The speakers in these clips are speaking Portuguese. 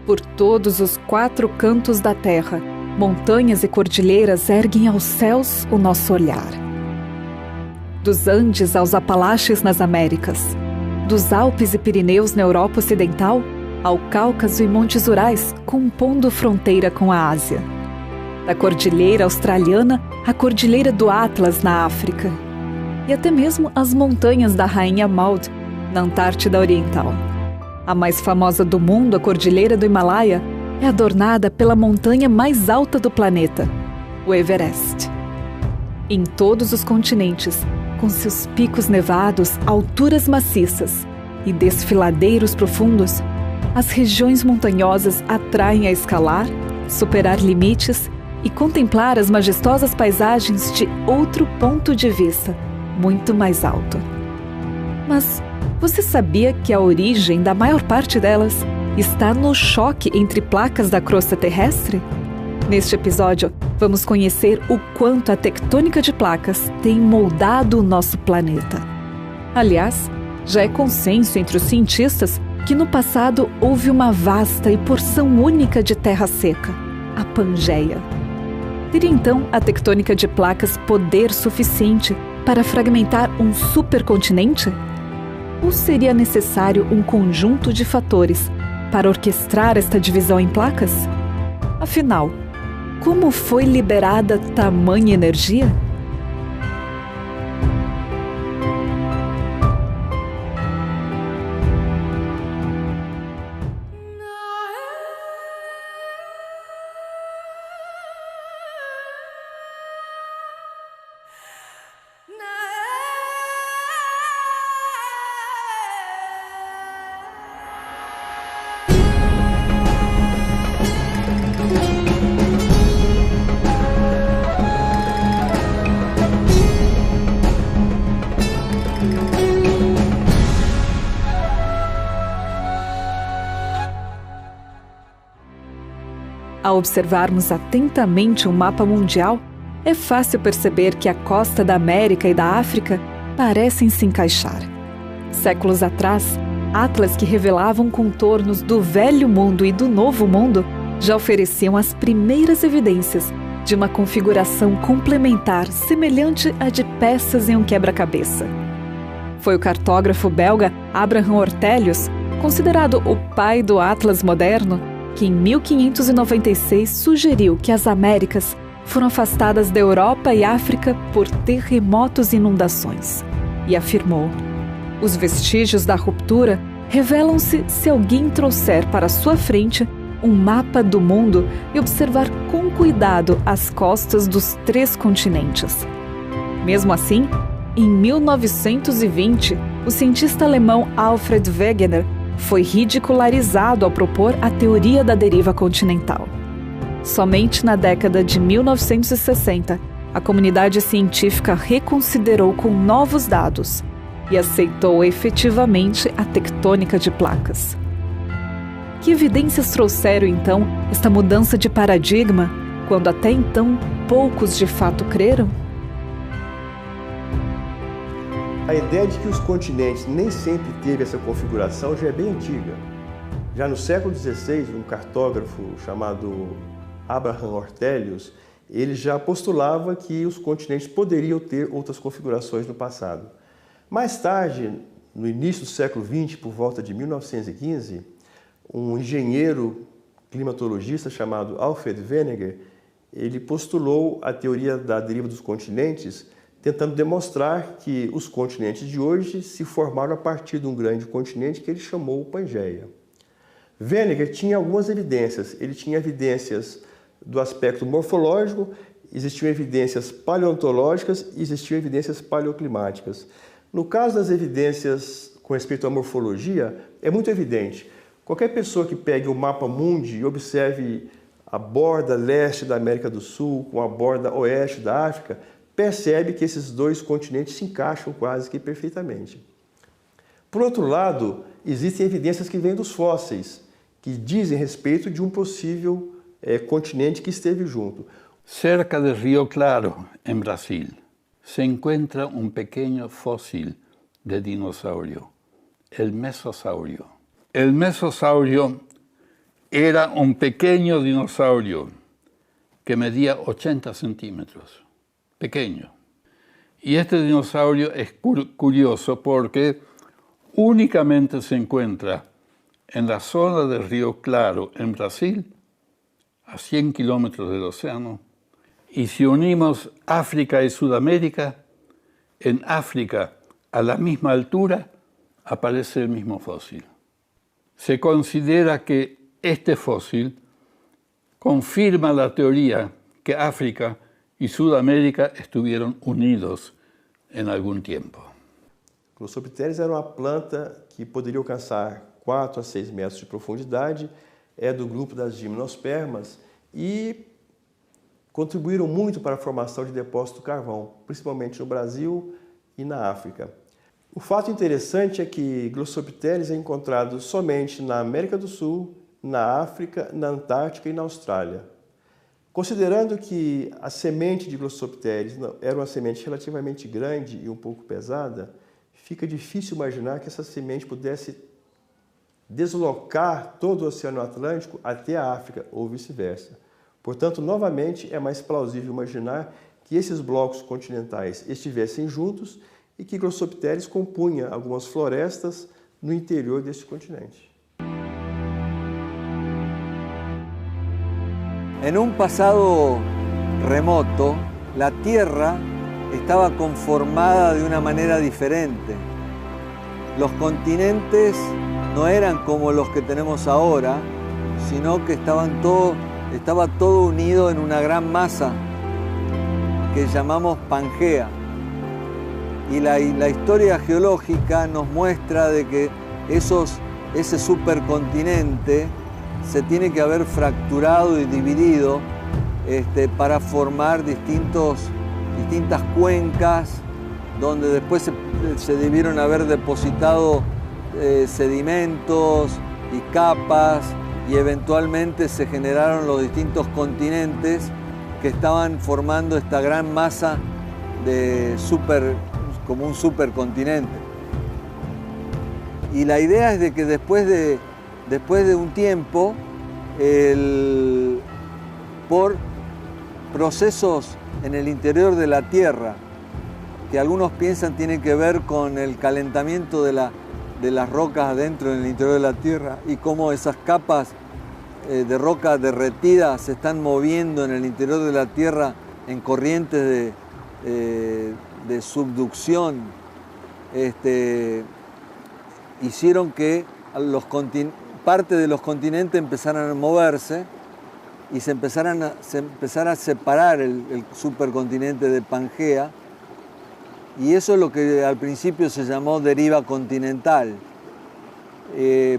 Por todos os 4 cantos da terra, montanhas e cordilheiras erguem aos céus o nosso olhar. Dos Andes aos Apalaches nas Américas, dos Alpes e Pirineus na Europa Ocidental, ao Cáucaso e Montes Urais, compondo fronteira com a Ásia. Da Cordilheira Australiana à Cordilheira do Atlas na África. E até mesmo as montanhas da Rainha Maud, na Antártida Oriental. A mais famosa do mundo, a Cordilheira do Himalaia, é adornada pela montanha mais alta do planeta, o Everest. Em todos os continentes, com seus picos nevados, alturas maciças e desfiladeiros profundos, as regiões montanhosas atraem a escalar, superar limites e contemplar as majestosas paisagens de outro ponto de vista, muito mais alto. Mas você sabia que a origem da maior parte delas está no choque entre placas da crosta terrestre? Neste episódio, vamos conhecer o quanto a tectônica de placas tem moldado o nosso planeta. Aliás, já é consenso entre os cientistas que no passado houve uma vasta e porção única de terra seca, a Pangeia. Teria então a tectônica de placas poder suficiente para fragmentar um supercontinente? Ou seria necessário um conjunto de fatores para orquestrar esta divisão em placas? Afinal, como foi liberada tamanha energia? Ao observarmos atentamente um mapa mundial, é fácil perceber que a costa da América e da África parecem se encaixar. Séculos atrás, atlas que revelavam contornos do Velho Mundo e do Novo Mundo já ofereciam as primeiras evidências de uma configuração complementar semelhante à de peças em um quebra-cabeça. Foi o cartógrafo belga Abraham Ortelius, considerado o pai do Atlas moderno, que em 1596 sugeriu que as Américas foram afastadas da Europa e África por terremotos e inundações. E afirmou: os vestígios da ruptura revelam-se se alguém trouxer para sua frente um mapa do mundo e observar com cuidado as costas dos 3 continentes. Mesmo assim, em 1920, o cientista alemão Alfred Wegener foi ridicularizado ao propor a teoria da deriva continental. Somente na década de 1960, a comunidade científica reconsiderou com novos dados e aceitou efetivamente a tectônica de placas. Que evidências trouxeram, então, esta mudança de paradigma, quando até então poucos de fato creram? A ideia de que os continentes nem sempre teve essa configuração já é bem antiga. Já no século XVI, um cartógrafo chamado Abraham Ortelius, ele já postulava que os continentes poderiam ter outras configurações no passado. Mais tarde, no início do século XX, por volta de 1915, um engenheiro climatologista chamado Alfred Wegener, ele postulou a teoria da deriva dos continentes, tentando demonstrar que os continentes de hoje se formaram a partir de um grande continente que ele chamou Pangeia. Wegener tinha algumas evidências. Ele tinha evidências do aspecto morfológico, existiam evidências paleontológicas e existiam evidências paleoclimáticas. No caso das evidências com respeito à morfologia, é muito evidente. Qualquer pessoa que pegue o mapa mundi e observe a borda leste da América do Sul com a borda oeste da África, percebe que esses 2 continentes se encaixam quase que perfeitamente. Por outro lado, existem evidências que vêm dos fósseis, que dizem respeito de um possível continente que esteve junto. Cerca de Rio Claro, em Brasil, se encontra um pequeno fóssil de dinosaurio, el Mesosaurio. El Mesosaurio Era un pequeño dinosaurio que medía 80 centímetros, pequeño. Y este dinosaurio es curioso porque únicamente se encuentra en la zona del Río Claro, en Brasil, a 100 kilómetros del océano. Y si unimos África y Sudamérica, en África, a la misma altura, aparece el mismo fósil. Se considera que este fósil confirma la teoría que África y Sudamérica estuvieron unidos en algún tiempo. Glossopteris era uma planta que poderia alcançar 4 a 6 metros de profundidade, é do grupo das gimnospermas e contribuíram muito para a formação de depósitos de carvão, principalmente no Brasil e na África. O fato interessante é que Glossopteris é encontrado somente na América do Sul, na África, na Antártica e na Austrália. Considerando que a semente de Glossopteris era uma semente relativamente grande e um pouco pesada, fica difícil imaginar que essa semente pudesse deslocar todo o Oceano Atlântico até a África ou vice-versa. Portanto, novamente, é mais plausível imaginar que esses blocos continentais estivessem juntos e que Glossopteris compunha algumas florestas no interior desse continente. En un pasado remoto, la Tierra estaba conformada de una manera diferente. Los continentes no eran como los que tenemos ahora, sino que estaba todo unido en una gran masa que llamamos Pangea. Y la historia geológica nos muestra de que ese supercontinente se tiene que haber fracturado y dividido para formar distintas cuencas donde después se debieron haber depositado sedimentos y capas y eventualmente se generaron los distintos continentes que estaban formando esta gran masa como un supercontinente. Y la idea es de que después de un tiempo, por procesos en el interior de la Tierra, que algunos piensan tienen que ver con el calentamiento de las rocas adentro en el interior de la Tierra y cómo esas capas de roca derretida se están moviendo en el interior de la Tierra en corrientes de subducción, hicieron que parte de los continentes empezaran a moverse y se empezara a separar el supercontinente de Pangea, y eso es lo que al principio se llamó deriva continental.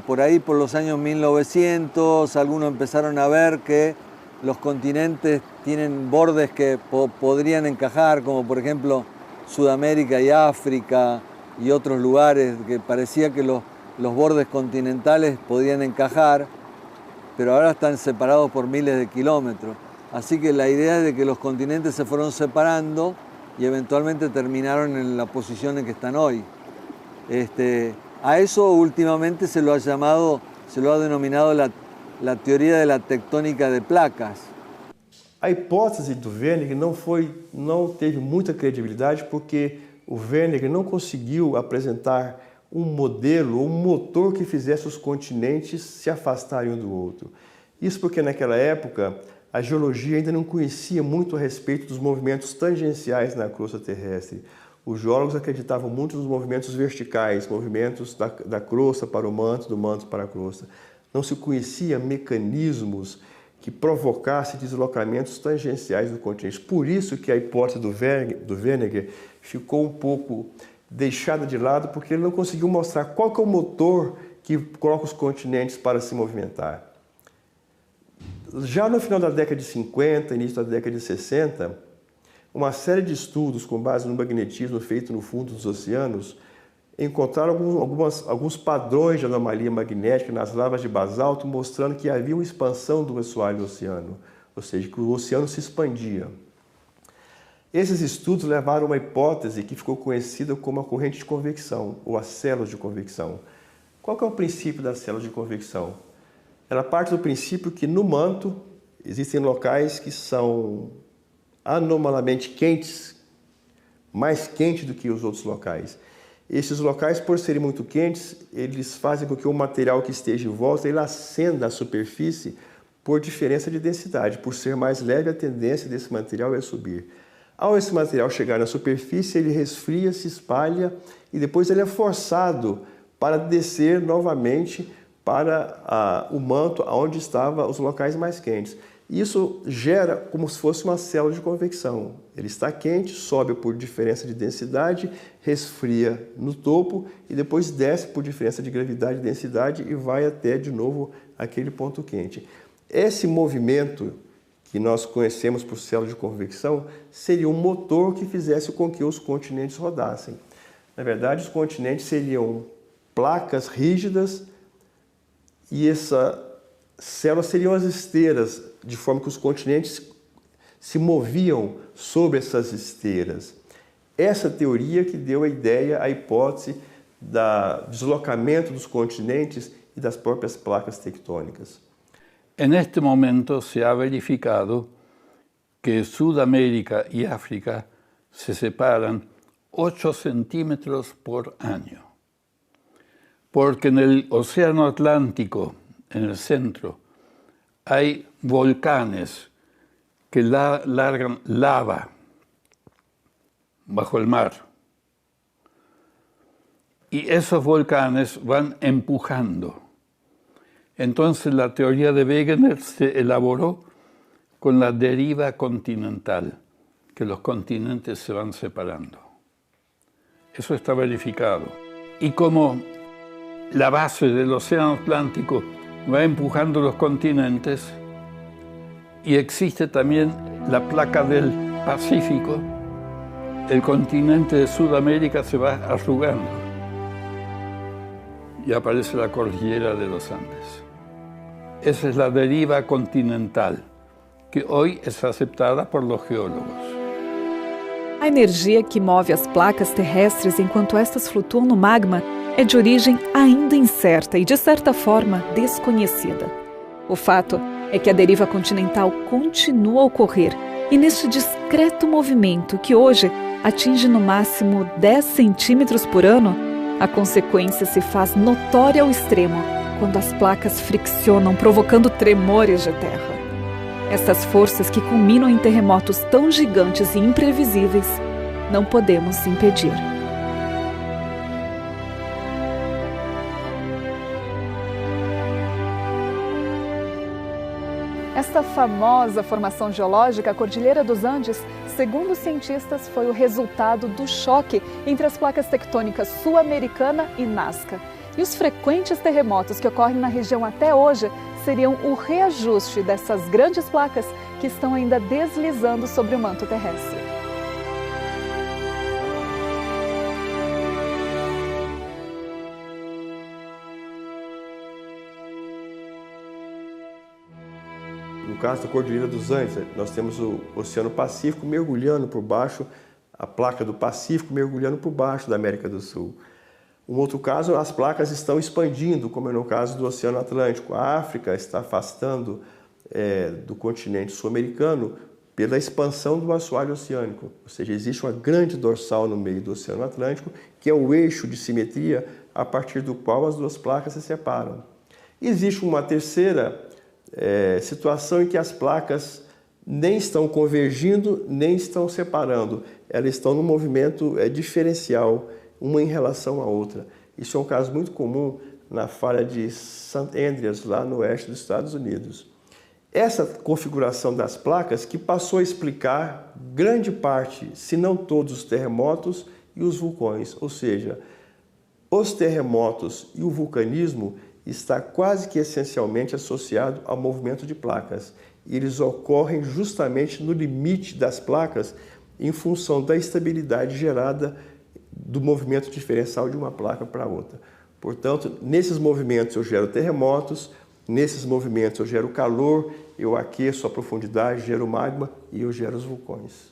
Por ahí, por los años 1900, algunos empezaron a ver que los continentes tienen bordes que podrían encajar, como por ejemplo Sudamérica y África y otros lugares, que parecía que los bordes continentales podían encajar, pero ahora están separados por miles de kilómetros. Así que la idea es de que los continentes se fueron separando y eventualmente terminaron en la posición en que están hoy. A eso últimamente se lo ha denominado la teoría de la tectónica de placas. A hipótese do Wernicke não teve muita credibilidade porque o Wernicke não conseguiu apresentar um modelo, um motor que fizesse os continentes se afastarem um do outro. Isso porque naquela época a geologia ainda não conhecia muito a respeito dos movimentos tangenciais na crosta terrestre. Os geólogos acreditavam muito nos movimentos verticais, movimentos da crosta para o manto, do manto para a crosta. Não se conhecia mecanismos que provocassem deslocamentos tangenciais do continente. Por isso que a hipótese do Wernicke ficou um pouco deixada de lado, porque ele não conseguiu mostrar qual que é o motor que coloca os continentes para se movimentar. Já no final da década de 50, início da década de 60, uma série de estudos com base no magnetismo feito no fundo dos oceanos encontraram alguns padrões de anomalia magnética nas lavas de basalto, mostrando que havia uma expansão do assoalho do oceano, ou seja, que o oceano se expandia. Esses estudos levaram a uma hipótese que ficou conhecida como a corrente de convecção, ou as células de convecção. Qual que é o princípio das células de convecção? Ela parte do princípio que no manto existem locais que são anomalamente quentes, mais quentes do que os outros locais. Esses locais, por serem muito quentes, eles fazem com que o material que esteja em volta ele acenda a superfície por diferença de densidade. Por ser mais leve, a tendência desse material é subir. Ao esse material chegar na superfície, ele resfria, se espalha e depois ele é forçado para descer novamente para o manto onde estavam os locais mais quentes. Isso gera como se fosse uma célula de convecção. Ele está quente, sobe por diferença de densidade, resfria no topo e depois desce por diferença de gravidade e densidade e vai até de novo aquele ponto quente. Esse movimento que nós conhecemos por célula de convecção seria um motor que fizesse com que os continentes rodassem. Na verdade, os continentes seriam placas rígidas e essa células seriam as esteiras, de forma que os continentes se moviam sobre essas esteiras. Essa teoria que deu a ideia, a hipótese do deslocamento dos continentes e das próprias placas tectônicas. En este momento se ha verificado que Sudamérica y África se separan 8 centímetros por año, porque en el Océano Atlántico, en el centro, hay volcanes que largan lava bajo el mar. Y esos volcanes van empujando. Entonces la teoría de Wegener se elaboró con la deriva continental, que los continentes se van separando. Eso está verificado. Y como la base del Océano Atlántico va empujando los continentes y existe también la placa del Pacífico, el continente de Sudamérica se va arrugando y aparece la cordillera de los Andes. Esa es la deriva continental, que hoy es aceptada por los geólogos. A energia que move as placas terrestres enquanto estas flutuam no magma é de origem ainda incerta e, de certa forma, desconhecida. O fato é que a deriva continental continua a ocorrer e, neste discreto movimento que hoje atinge no máximo 10 centímetros por ano, a consequência se faz notória ao extremo quando as placas friccionam, provocando tremores de terra. Essas forças que culminam em terremotos tão gigantes e imprevisíveis, não podemos impedir. Esta famosa formação geológica, a Cordilheira dos Andes, segundo os cientistas, foi o resultado do choque entre as placas tectônicas sul-americana e Nazca. E os frequentes terremotos que ocorrem na região até hoje seriam o reajuste dessas grandes placas que estão ainda deslizando sobre o manto terrestre. No caso da Cordilheira dos Andes, nós temos o Oceano Pacífico mergulhando por baixo, a placa do Pacífico mergulhando por baixo da América do Sul. Um outro caso, as placas estão expandindo, como é no caso do Oceano Atlântico. A África está afastando do continente sul-americano pela expansão do assoalho oceânico. Ou seja, existe uma grande dorsal no meio do Oceano Atlântico, que é o eixo de simetria a partir do qual as duas placas se separam. Existe uma terceira situação em que as placas nem estão convergindo, nem estão separando. Elas estão num movimento diferencial, uma em relação à outra. Isso é um caso muito comum na falha de St. Andreas, lá no oeste dos Estados Unidos. Essa configuração das placas que passou a explicar grande parte, se não todos os terremotos e os vulcões. Ou seja, os terremotos e o vulcanismo está quase que essencialmente associado ao movimento de placas. E eles ocorrem justamente no limite das placas em função da estabilidade gerada do movimento diferencial de uma placa para outra. Portanto, nesses movimentos eu gero terremotos, nesses movimentos eu gero calor, eu aqueço a profundidade, gero magma e eu gero os vulcões.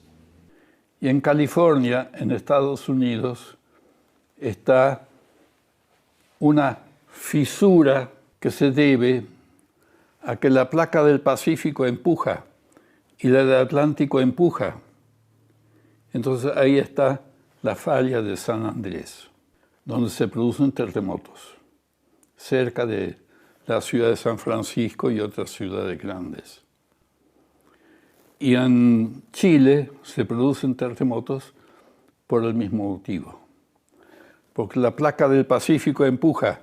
E em Califórnia, en Estados Unidos, está uma fisura que se debe a que la placa del Pacífico empuja y la del Atlántico empuja. Entonces ahí está la falla de San Andrés, donde se producen terremotos, cerca de la ciudad de San Francisco y otras ciudades grandes. Y en Chile se producen terremotos por el mismo motivo, porque la placa del Pacífico empuja,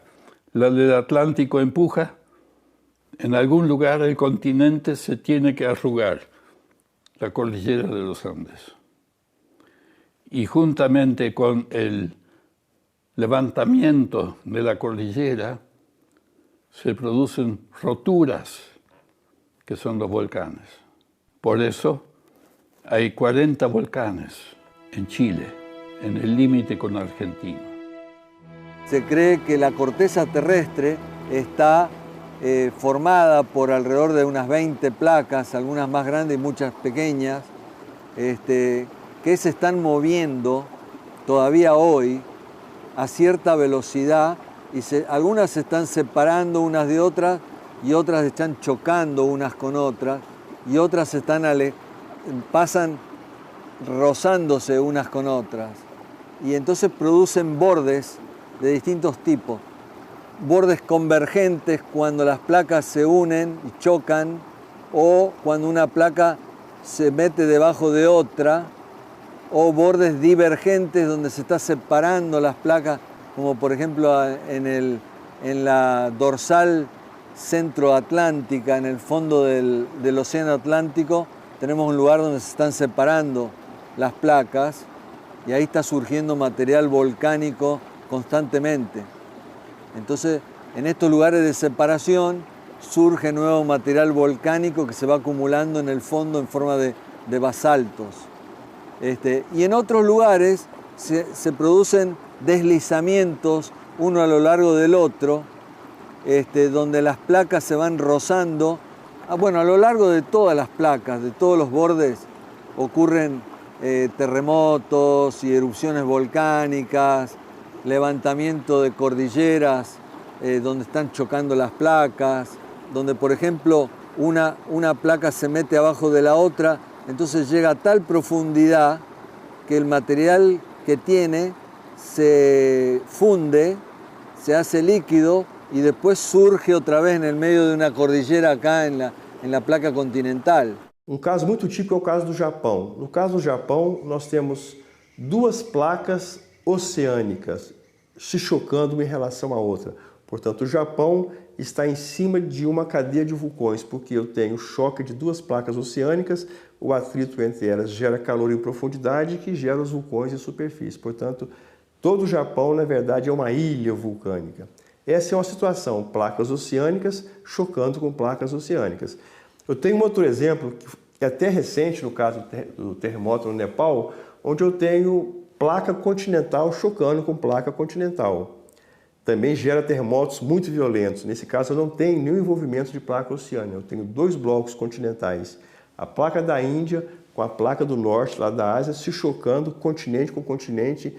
la del Atlántico empuja, en algún lugar el continente se tiene que arrugar, la cordillera de los Andes. Y juntamente con el levantamiento de la cordillera se producen roturas, que son los volcanes. Por eso hay 40 volcanes en Chile, en el límite con Argentina. Se cree que la corteza terrestre está formada por alrededor de unas 20 placas, algunas más grandes y muchas pequeñas, que se están moviendo todavía hoy a cierta velocidad y algunas se están separando unas de otras y otras están chocando unas con otras y otras pasan rozándose unas con otras y entonces producen bordes de distintos tipos. Bordes convergentes cuando las placas se unen y chocan o cuando una placa se mete debajo de otra, o bordes divergentes donde se está separando las placas, como por ejemplo en la dorsal centroatlántica, en el fondo del océano Atlántico, tenemos un lugar donde se están separando las placas y ahí está surgiendo material volcánico constantemente. Entonces, en estos lugares de separación surge nuevo material volcánico que se va acumulando en el fondo en forma de basaltos. Y en otros lugares se producen deslizamientos uno a lo largo del otro, donde las placas se van rozando. A lo largo de todas las placas, de todos los bordes, ocurren terremotos y erupciones volcánicas, levantamiento de cordilleras donde están chocando las placas, donde por ejemplo una placa se mete abajo de la otra, entonces llega a tal profundidad que el material que tiene se funde, se hace líquido y después surge otra vez en el medio de una cordillera acá en la placa continental. Caso muito típico é o caso do Japão. No caso do Japão, nós temos duas placas oceânicas se chocando uma em relação à outra. Portanto, o Japão está em cima de uma cadeia de vulcões, porque eu tenho choque de duas placas oceânicas, o atrito entre elas gera calor em profundidade que gera os vulcões em superfície. Portanto, todo o Japão, na verdade, é uma ilha vulcânica. Essa é uma situação, placas oceânicas chocando com placas oceânicas. Eu tenho um outro exemplo, que é até recente, no caso do terremoto no Nepal, onde eu tenho placa continental chocando com placa continental. Também gera terremotos muito violentos. Nesse caso, eu não tenho nenhum envolvimento de placa oceânica. Eu tenho dois blocos continentais. A placa da Índia com a placa do norte, lá da Ásia, se chocando continente com continente,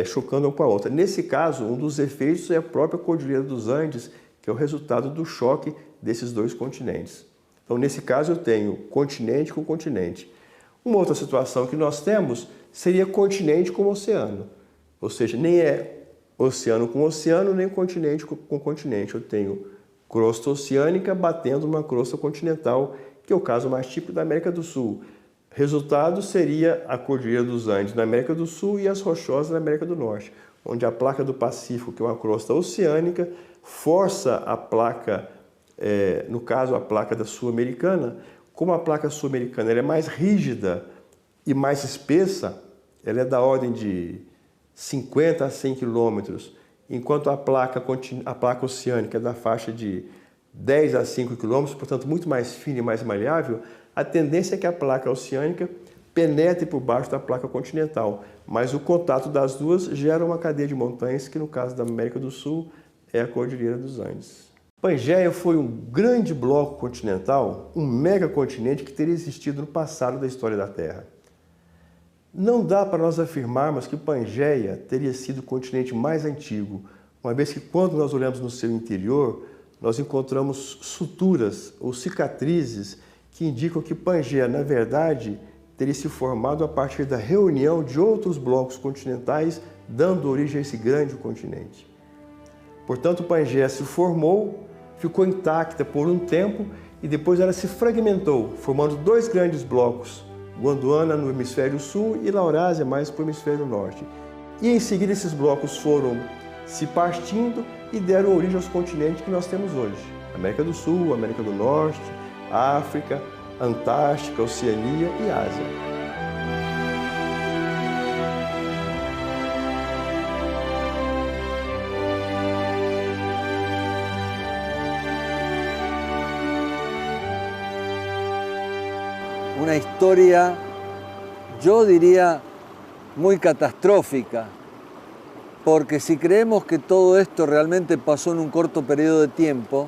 chocando uma com a outra. Nesse caso, um dos efeitos é a própria Cordilheira dos Andes, que é o resultado do choque desses dois continentes. Então, nesse caso, eu tenho continente com continente. Uma outra situação que nós temos seria continente com oceano. Ou seja, nem é oceano com oceano, nem continente com continente. Eu tenho crosta oceânica batendo numa crosta continental, que é o caso mais típico da América do Sul. Resultado seria a Cordilheira dos Andes na América do Sul e as Rochosas na América do Norte, onde a placa do Pacífico, que é uma crosta oceânica, força a placa, no caso a placa da Sul-Americana. Como a placa sul-americana é mais rígida e mais espessa, ela é da ordem de 50 a 100 quilômetros, enquanto a placa oceânica é da faixa de 10 a 5 quilômetros, portanto muito mais fina e mais maleável, a tendência é que a placa oceânica penetre por baixo da placa continental, mas o contato das duas gera uma cadeia de montanhas que no caso da América do Sul é a Cordilheira dos Andes. Pangeia foi um grande bloco continental, um megacontinente que teria existido no passado da história da Terra. Não dá para nós afirmarmos que Pangeia teria sido o continente mais antigo, uma vez que quando nós olhamos no seu interior, nós encontramos suturas ou cicatrizes que indicam que Pangaea, na verdade, teria se formado a partir da reunião de outros blocos continentais, dando origem a esse grande continente. Portanto, Pangaea se formou, ficou intacta por um tempo e depois ela se fragmentou, formando dois grandes blocos, Gondwana no hemisfério sul e Laurásia mais para o hemisfério norte. E em seguida esses blocos foram se partindo e deram origem aos continentes que nós temos hoje. América do Sul, América do Norte, África, Antártica, Oceania e Ásia. Una historia, yo diría, muy catastrófica, porque si creemos que todo esto realmente pasó en un corto periodo de tiempo,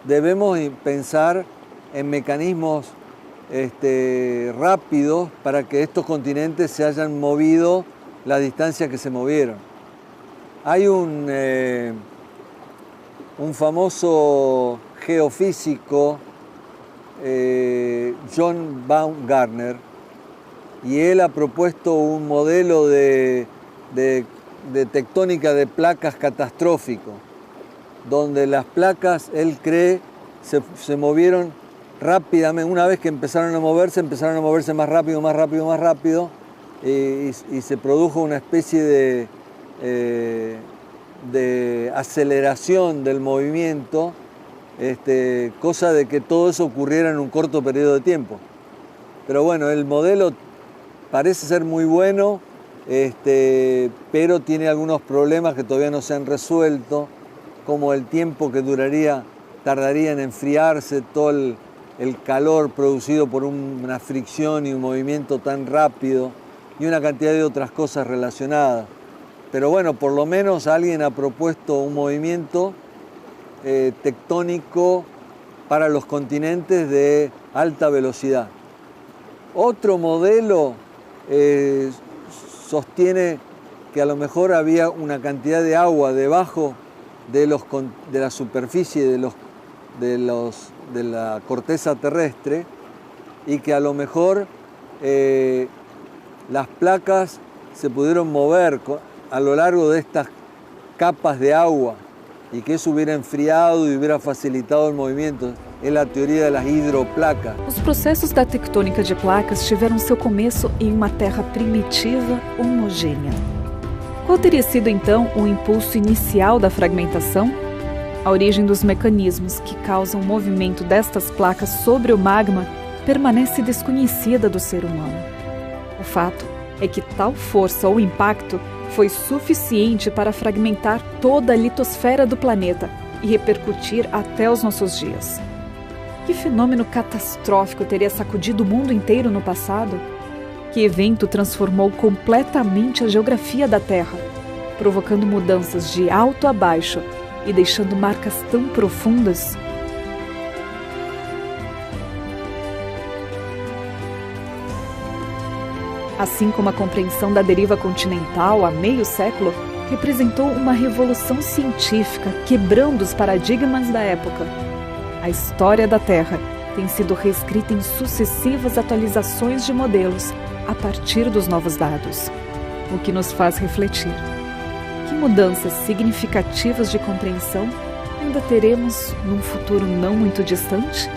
debemos pensar en mecanismos rápidos para que estos continentes se hayan movido las distancias que se movieron. Hay un famoso geofísico, John Baumgartner, y él ha propuesto un modelo de tectónica de placas catastrófico, donde las placas, él cree, se movieron rápidamente. Una vez que empezaron a moverse más rápido, más rápido, más rápido, y se produjo una especie de aceleración del movimiento, cosa de que todo eso ocurriera en un corto periodo de tiempo. Pero bueno, el modelo parece ser muy bueno, pero tiene algunos problemas que todavía no se han resuelto, como el tiempo que tardaría en enfriarse todo el calor producido por una fricción y un movimiento tan rápido y una cantidad de otras cosas relacionadas. Pero bueno, por lo menos alguien ha propuesto un movimiento tectónico para los continentes de alta velocidad. Otro modelo sostiene que a lo mejor había una cantidad de agua debajo de la superficie de la corteza terrestre y que a lo mejor las placas se pudieron mover a lo largo de estas capas de agua y que eso hubiera enfriado y hubiera facilitado el movimiento. É a teoria das hidroplacas. Os processos da tectônica de placas tiveram seu começo em uma terra primitiva, homogênea. Qual teria sido, então, o impulso inicial da fragmentação? A origem dos mecanismos que causam o movimento destas placas sobre o magma permanece desconhecida do ser humano. O fato é que tal força ou impacto foi suficiente para fragmentar toda a litosfera do planeta e repercutir até os nossos dias. Que fenômeno catastrófico teria sacudido o mundo inteiro no passado? Que evento transformou completamente a geografia da Terra, provocando mudanças de alto a baixo e deixando marcas tão profundas? Assim como a compreensão da deriva continental há meio século representou uma revolução científica, quebrando os paradigmas da época, a história da Terra tem sido reescrita em sucessivas atualizações de modelos a partir dos novos dados, o que nos faz refletir. Que mudanças significativas de compreensão ainda teremos num futuro não muito distante?